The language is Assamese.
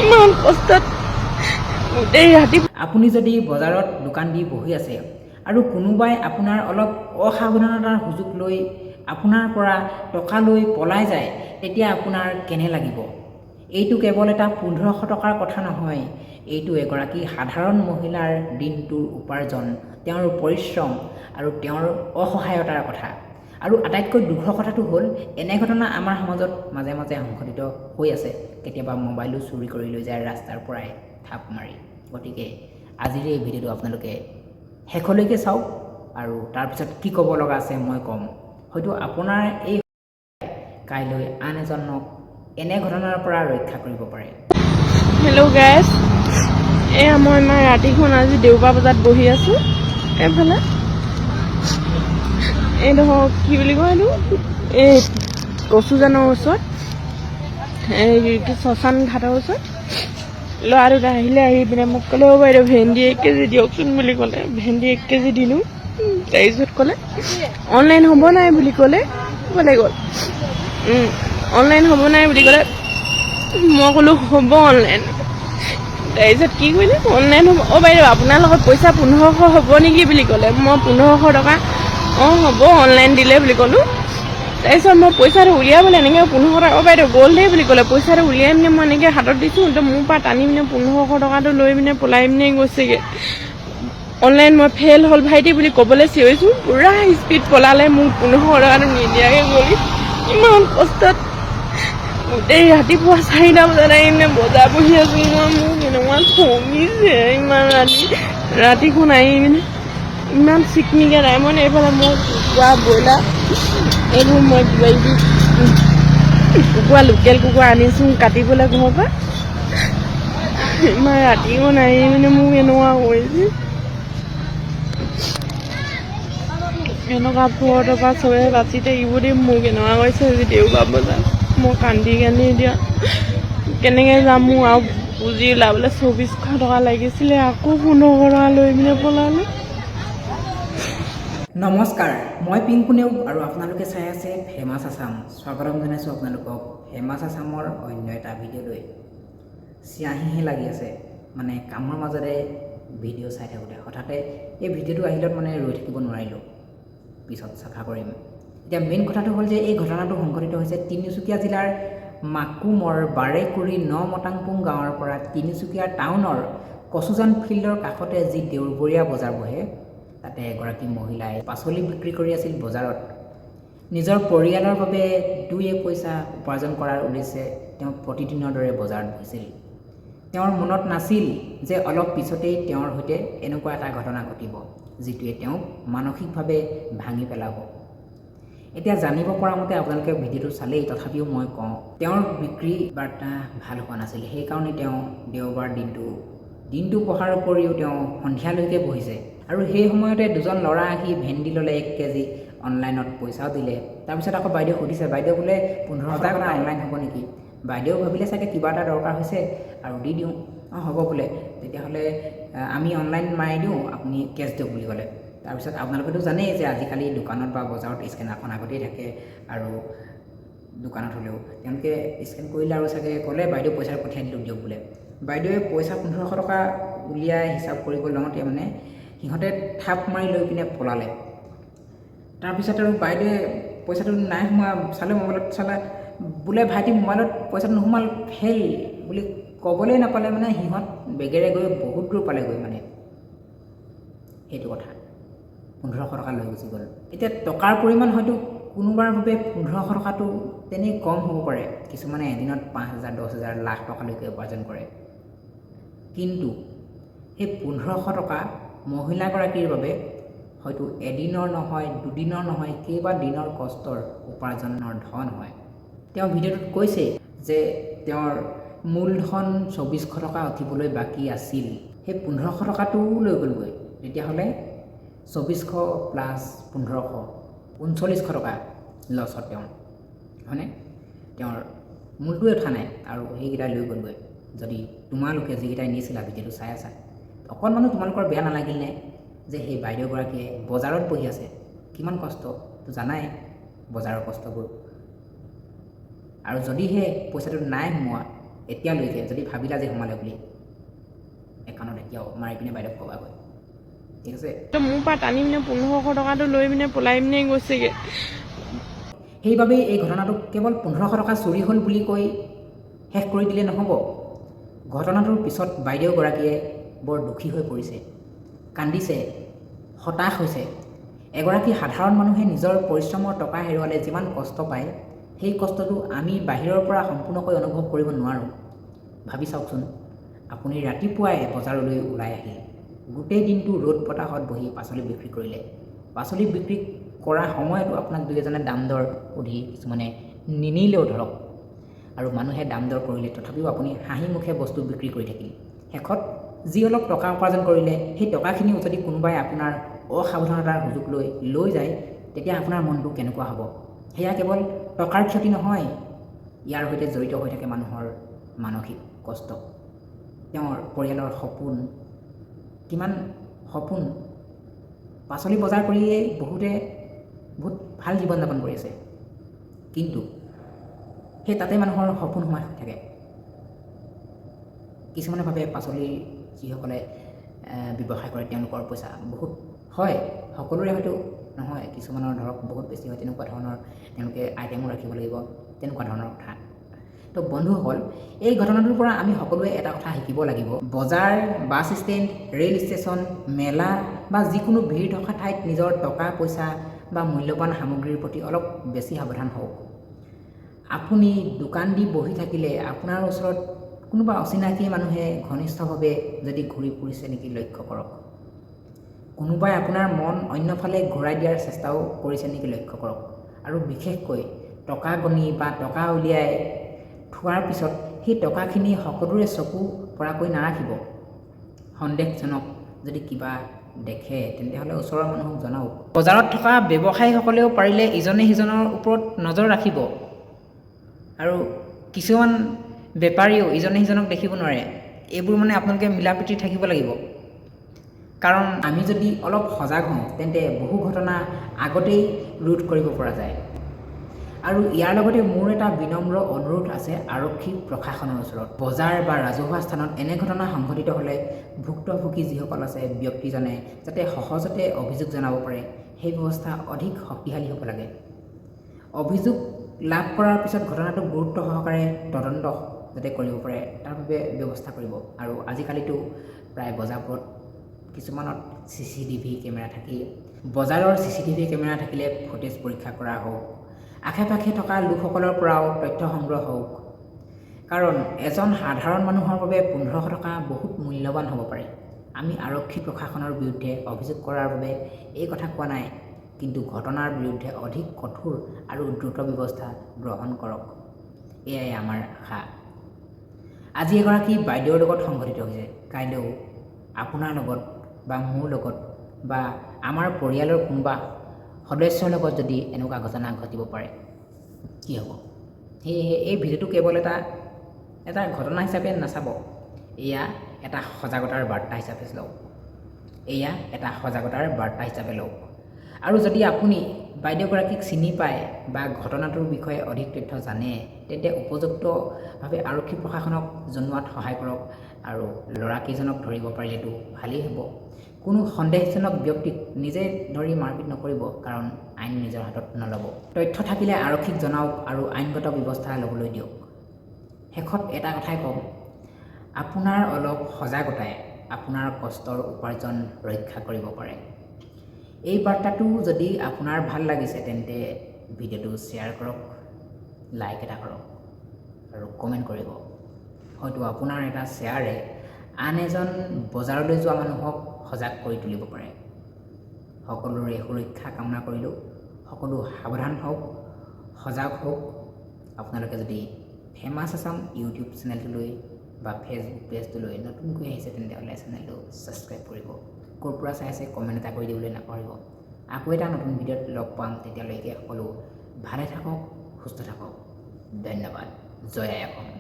ইমান কষ্টত গোটেই ৰাতি। আপুনি যদি বজাৰত দোকান দি বহি আছে আৰু কোনোবাই আপোনাৰ অলপ অসাৱধানতাৰ সুযোগ লৈ আপোনাৰ পৰা টকা লৈ পলাই যায়, তেতিয়া আপোনাৰ কেনে লাগিব? এইটো কেৱল এটা 1500 টকাৰ কথা নহয়, এইটো এগৰাকী সাধাৰণ মহিলাৰ দিনটোৰ উপাৰ্জন, তেওঁৰ পৰিশ্ৰম আৰু তেওঁৰ অসহায়তাৰ কথা। আৰু আটাইতকৈ দুখৰ কথাটো হ'ল, এনে ঘটনা আমাৰ সমাজত মাজে মাজে সংঘটিত হৈ আছে। কেতিয়াবা মোবাইলো চুৰি কৰি লৈ যায় ৰাস্তাৰ পৰাই থাপ মাৰি। গতিকে আজিৰ এই ভিডিঅ'টো আপোনালোকে শেষলৈকে চাওক আৰু তাৰপিছত কি ক'ব লগা আছে মই ক'ম। হয়তো আপোনাৰ এই কাইলৈ আন এজনক এনে ঘটনাৰ পৰা ৰক্ষা কৰিব পাৰে। হেল্ল' গাইজ, মই ইমান ৰাতিখন আজি দেওবাৰ বজাত বহি আছোঁ। এইফালে এই ধৰক কি বুলি কয় এইটো, এই কচুজানৰ ওচৰত, এই শ্মশান ঘাটৰ ওচৰত ল'ৰা দুটা আহিলে। আহি পিনে মোক ক'লে, অ' বাইদেউ ভেন্দি 1 কেজি দিয়কচোন বুলি ক'লে। ভেন্দি 1 কেজি দিলোঁ। তাৰপিছত ক'লে অনলাইন হ'ব নাই বুলি ক'লে। ক'লে গ'ল অনলাইন হ'ব নাই বুলি ক'লে। মই ক'লোঁ হ'ব অনলাইন। তাৰপিছত কি কৰিলে, অনলাইন হ'ব। অ' বাইদেউ আপোনাৰ লগত পইচা 1500 হ'ব নেকি বুলি ক'লে। মই 1500 টকা হ'ব অনলাইন দিলে বুলি ক'লোঁ। তাৰপিছত মই পইচাটো উলিয়াবলৈ এনেকৈ 1500 টকা, অ' বাইদেউ গ'ল দেই বুলি ক'লে। পইচাটো উলিয়াই পিনে মই এনেকৈ হাতত দিছোঁ, তো মোৰ পৰা টানি পিনে 1500 টকাটো লৈ পিনে পলাই পিনে গৈছেগৈ। অনলাইন মই ফেইল হ'ল ভাইটি বুলি ক'বলৈ চিঞৰিছোঁ, পূৰা স্পীড পলালে, মোক 1500 টকাটো নিদিয়াকৈ গ'ল। ইমান কষ্টত গোটেই ৰাতিপুৱা 4টা বজাত আহি পিনে বজাৰ বহি আছোঁ মই। মোক এনেকুৱা খঙিছে ইমান ৰাতিখন আহি পিনে। ইমান চিকমিকা টাইমত এইফালে মই কুকুৰা ব্ৰইলাৰ এইবোৰ মই কিবা কিবি কুকুৰা, লোকেল কুকুৰা আনিছোঁ কাটিবলৈ ঘৰৰ পৰা। ইমান ৰাতিখন আহি পিনে মোক এনেকুৱা কৰিছে। এনেকুৱা ফ্ৰডৰ পৰা চবে বাচি থাকিব দেই। মোক এনেকুৱা কৰিছে আজি দেওবাৰ বজাৰ। মই কান্দি কান্দি এতিয়া কেনেকৈ যাম? মোৰ আৰু পুঁজি ওলাবলৈ 2400 টকা লাগিছিলে, আকৌ 1500 টকা লৈ পিনে পলালোঁ। নমস্কাৰ, মই পিংকু নেওগ আৰু আপোনালোকে চাই আছে ফেমাছ আছাম। স্বাগতম জনাইছোঁ আপোনালোকক ফেমাছ আছামৰ অন্য এটা ভিডিঅ'লৈ। চিয়াঁহীহে লাগি আছে, মানে কামৰ মাজতে ভিডিঅ' চাই থাকোঁতে হঠাতে এই ভিডিঅ'টো আহিলত মানে ৰৈ থাকিব নোৱাৰিলোঁ, পিছত চাফা কৰিম। এতিয়া মেইন কথাটো হ'ল যে এই ঘটনাটো সংঘটিত হৈছে তিনিচুকীয়া জিলাৰ মাকুমৰ বাৰেকুৰি 9 মতাংপুং গাঁৱৰ পৰা তিনিচুকীয়া টাউনৰ কচুজান ফিল্ডৰ কাষতে যি দেওবৰীয়া বজাৰ বহে, তাতে এগৰাকী মহিলাই পাচলি বিক্ৰী কৰি আছিল বজাৰত। নিজৰ পৰিয়ালৰ বাবে 2-1 পইচা উপাৰ্জন কৰাৰ উদ্দেশ্যে তেওঁ প্ৰতিদিনৰ দৰে বজাৰত বহিছিল। তেওঁৰ মনত নাছিল যে অলপ পিছতেই তেওঁৰ সৈতে এনেকুৱা এটা ঘটনা ঘটিব, যিটোৱে তেওঁক মানসিকভাৱে ভাঙি পেলাব। এতিয়া জানিব পৰা মতে আপোনালোকে ভিডিঅ'টো চালেই, তথাপিও মই কওঁ, তেওঁৰ বিক্ৰী বাৰ্তা ভাল হোৱা নাছিল। সেইকাৰণে তেওঁ দেওবাৰ দিনটো পঢ়াৰ উপৰিও তেওঁ সন্ধিয়ালৈকে বহিছে। আৰু সেই সময়তে দুজন ল'ৰা আহি ভেন্দি ল'লে 1 কেজি, অনলাইনত পইচাও দিলে। তাৰপিছত আকৌ বাইদেউ সুধিছে, বাইদেউ বোলে 1500 টকা অনলাইন হ'ব নেকি? বাইদেউ ভাবিলে চাগে কিবা এটা দৰকাৰ হৈছে আৰু দি দিওঁ। অঁ হ'ব বোলে, তেতিয়াহ'লে আমি অনলাইন মাৰি দিওঁ, আপুনি কেছ দিয়ক বুলি ক'লে। তাৰপিছত আপোনালোকেতো জানেই যে আজিকালি দোকানত বা বজাৰত স্কেনাৰখন আগতেই থাকে, আৰু দোকানত হ'লেও তেওঁলোকে স্কেন কৰিলে আৰু চাগে ক'লে বাইদেউ পইচা পঠিয়াই দিলোঁ দিয়ক বোলে। বাইদেৱে পইচা 1500 টকা উলিয়াই হিচাপ কৰিব লওঁতে মানে সিহঁতে থাপ মাৰি লৈ পিনে পলালে। তাৰপিছত আৰু বাইদেৱে পইচাটো নাই সোমোৱা, চালে মোবাইলত চালে, বোলে ভাইটি মোবাইলত পইচাটো নোসোমাল, ফেইল বুলি ক'বলৈ নাপালে। মানে সিহঁত বেগেৰে গৈ বহুত দূৰ পালেগৈ, মানে সেইটো কথা 1500 টকা লৈ গুচি গ'ল। এতিয়া টকাৰ পৰিমাণ হয়তো কোনোবাৰ বাবে 1500 টকাটো তেনেই কম হ'ব পাৰে, কিছুমানে এদিনত 5000, 10000, লাখ টকালৈকে উপাৰ্জন কৰে। কিন্তু সেই 1500 টকা মহিলাগৰাকীৰ বাবে হয়তো এদিনৰ নহয়, দুদিনৰ নহয়, কেইবা দিনৰ কষ্টৰ উপাৰ্জনৰ ধন হয়। তেওঁ ভিডিঅ'টোত কৈছে যে তেওঁৰ মূলধন 2400 টকা উঠিবলৈ বাকী আছিল। সেই 1500 টকাটোও লৈ গ'লগৈ। তেতিয়াহ'লে 2400 প্লাছ 1500, 3900 টকা লছত তেওঁ, হয়নে? তেওঁৰ মূলটোৱে উঠা নাই আৰু সেইকেইটা লৈ গ'লগৈ। যদি তোমালোকে যিকেইটাই নিছিলা ভিডিঅ'টো চাই আছা, অকণমানো তোমালোকৰ বেয়া নালাগিল নে যে সেই বাইদেউগৰাকীয়ে বজাৰত বহি আছে? কিমান কষ্ট তো জানাই, বজাৰৰ কষ্টবোৰ। আৰু যদিহে পইচাটো নাই সোমোৱা, এতিয়ালৈকে যদি ভাবিলা যে সোমালে বুলি একাউণ্টত এতিয়াও মাৰি পিনে বাইদেউক ক'বাগৈ, ঠিক আছে। তো মোৰ পৰা টানি পিনে 1500 টকাটো লৈ পিনে পলাই পিনে গৈছেগৈ। সেইবাবেই এই ঘটনাটোক কেৱল 1500 টকা চুৰি হ'ল বুলি কৈ শেষ কৰি দিলে নহ'ব। ঘটনাটোৰ পিছত বাইদেউগৰাকীয়ে বৰ দুখী হৈ পৰিছে, কান্দিছে, হতাশ হৈছে। এগৰাকী সাধাৰণ মানুহে নিজৰ পৰিশ্ৰমৰ টকা হেৰুৱালে যিমান কষ্ট পায়, সেই কষ্টটো আমি বাহিৰৰ পৰা সম্পূৰ্ণকৈ অনুভৱ কৰিব নোৱাৰোঁ। ভাবি চাওকচোন, আপুনি ৰাতিপুৱাই বজাৰলৈ ওলাই আহিল, গোটেই দিনটো ৰ'দ বতাহত বহি পাচলি বিক্ৰী কৰিলে। পাচলি বিক্ৰী কৰা সময়তো আপোনাক দুই এজনে দাম দৰ সুধি কিছুমানে নিনিলেও ধৰক, আৰু মানুহে দাম দৰ কৰিলে তথাপিও আপুনি হাঁহি মুখে বস্তু বিক্ৰী কৰি থাকিল। শেষত যি অলপ টকা উপাৰ্জন কৰিলে, সেই টকাখিনিও যদি কোনোবাই আপোনাৰ অসাৱধানতাৰ সুযোগ লৈ যায়, তেতিয়া আপোনাৰ মনটো কেনেকুৱা হ'ব? সেয়া কেৱল টকাৰ ক্ষতি নহয়, ইয়াৰ সৈতে জড়িত হৈ থাকে মানুহৰ মানসিক কষ্ট, তেওঁৰ পৰিয়ালৰ সপোন, কিমান সপোন। পাচলি বজাৰ কৰিয়েই বহুতে বহুত ভাল জীৱন যাপন কৰি আছে, কিন্তু সেই তাতে মানুহৰ সপোন সোমাই থাকে। কিছুমানে ভাবে পাচলি যিসকলে ব্যৱসায় কৰে তেওঁলোকৰ পইচা বহুত হয়, সকলোৰে হয়তো নহয়, কিছুমানৰ ধৰক বহুত বেছি হয়, তেনেকুৱা ধৰণৰ তেওঁলোকে আইটেমো ৰাখিব লাগিব, তেনেকুৱা ধৰণৰ কথা। তো বন্ধুসকল, এই ঘটনাটোৰ পৰা আমি সকলোৱে এটা কথা শিকিব লাগিব। বজাৰ, বাছ ষ্টেণ্ড, ৰেল ষ্টেচন, মেলা বা যিকোনো ভিৰ থকা ঠাইত নিজৰ টকা পইচা বা মূল্যৱান সামগ্ৰীৰ প্ৰতি অলপ বেছি সাৱধান হওক। আপুনি দোকান দি বহি থাকিলে আপোনাৰ ওচৰত কোনোবা অচিনাকি মানুহে ঘনিষ্ঠভাৱে যদি ঘূৰি ফুৰিছে নেকি লক্ষ্য কৰক। কোনোবাই আপোনাৰ মন অন্যফালে ঘূৰাই দিয়াৰ চেষ্টাও কৰিছে নেকি লক্ষ্য কৰক। আৰু বিশেষকৈ টকা গণি বা টকা উলিয়াই থোৱাৰ পিছত সেই টকাখিনি সকলোৰে চকু পৰাকৈ নাৰাখিব। সন্দেহজনক যদি কিবা দেখে তেন্তে ওচৰৰ মানুহক জনাওক। বজাৰত থকা ব্যৱসায়ীসকলেও পাৰিলে ইজনে সিজনৰ ওপৰত নজৰ ৰাখিব, আৰু কিছুমান বেপাৰীও ইজনে সিজনক দেখিব নোৱাৰে। এইবোৰ মানে আপোনালোকে মিলা প্ৰীতি থাকিব লাগিব, কাৰণ আমি যদি অলপ সজাগ হওঁ তেন্তে বহু ঘটনা আগতেই ৰোধ কৰিব পৰা যায়। আৰু ইয়াৰ লগতে মোৰ এটা বিনম্ৰ অনুৰোধ আছে আৰক্ষী প্ৰশাসনৰ ওচৰত। বজাৰ বা ৰাজহুৱা স্থানত এনে ঘটনা সংঘটিত হ'লে ভুক্তভোগী যিসকল আছে ব্যক্তিজনে যাতে সহজতে অভিযোগ জনাব পাৰে, সেই ব্যৱস্থা অধিক শক্তিশালী হ'ব লাগে। অভিযোগ লাভ কৰাৰ পিছত ঘটনাটো গুৰুত্ব সহকাৰে তদন্ত যাতে কৰিব পাৰে তাৰ বাবে ব্যৱস্থা কৰিব। আৰু আজিকালিতো প্ৰায় বজাৰবোৰত কিছুমানত CCTV কেমেৰা থাকেই। বজাৰৰ CCTV কেমেৰা থাকিলে ফুটেজ পৰীক্ষা কৰা হওক, আশে পাশে থকা লোকসকলৰ পৰাও তথ্য সংগ্ৰহ হওক, কাৰণ এজন সাধাৰণ মানুহৰ বাবে 1500 টকা বহুত মূল্যৱান হ'ব পাৰে। আমি আৰক্ষী প্ৰশাসনৰ বিৰুদ্ধে অভিযোগ কৰাৰ বাবে এই কথা কোৱা নাই, কিন্তু ঘটনাৰ বিৰুদ্ধে অধিক কঠোৰ আৰু দ্ৰুত ব্যৱস্থা গ্ৰহণ কৰক, এয়াই আমাৰ আশা। আজি এগৰাকী বাইদেউৰ লগত সংঘটিত হৈছে, কাইলৈও আপোনাৰ লগত বা মোৰ লগত বা আমাৰ পৰিয়ালৰ কোনোবা সদস্যৰ লগত যদি এনেকুৱা ঘটনা ঘটিব পাৰে কি হ'ব? সেয়েহে এই ভিডিঅ'টো কেৱল এটা ঘটনা হিচাপে নাচাব, এয়া এটা সজাগতাৰ বাৰ্তা হিচাপে লওক, এয়া এটা সজাগতাৰ বাৰ্তা হিচাপে লওক। আৰু যদি আপুনি বাইদেউগৰাকীক চিনি পায় বা ঘটনাটোৰ বিষয়ে অধিক তথ্য জানে, তেন্তে উপযুক্তভাৱে আৰক্ষী প্ৰশাসনক জনোৱাত সহায় কৰক, আৰু ল'ৰাকেইজনক ধৰিব পাৰিলেতো ভালেই হ'ব। কোনো সন্দেহজনক ব্যক্তিক নিজে ধৰি মাৰপিট নকৰিব, কাৰণ আইন নিজৰ হাতত নল'ব। তথ্য থাকিলে আৰক্ষীক জনাওক আৰু আইনগত ব্যৱস্থা ল'বলৈ দিয়ক। শেষত এটা কথাই ক'ম, আপোনাৰ অলপ সজাগতাই আপোনাৰ কষ্টৰ উপাৰ্জন ৰক্ষা কৰিব পাৰে। এই বাৰ্তাটো যদি আপোনাৰ ভাল লাগিছে তেন্তে ভিডিঅ'টো শ্বেয়াৰ কৰক, লাইক এটা কৰক আৰু কমেণ্ট কৰিব। হয়তো আপোনাৰ এটা শ্বেয়াৰে আন এজন বজাৰলৈ যোৱা মানুহক সজাগ কৰি তুলিব পাৰে। সকলোৰে সুৰক্ষা কামনা কৰিলোঁ। সকলো সাৱধান হওক, সজাগ হওক। আপোনালোকে যদি ফেমাছ আছাম ইউটিউব চেনেলটোলৈ বা ফেচবুক পেজটোলৈ নতুনকৈ আহিছে তেন্তেহ'লে চেনেলটো ছাবস্ক্ৰাইব কৰিব। ক'ৰ পৰা চাই আছে কমেণ্ট এটা কৰি দিবলৈ নাপাহৰিব। আকৌ এটা নতুন ভিডিঅ'ত লগ পাম, তেতিয়ালৈকে সকলো ভালে থাকক, সুস্থ থাকক। ধন্যবাদ। জয় আই অসম।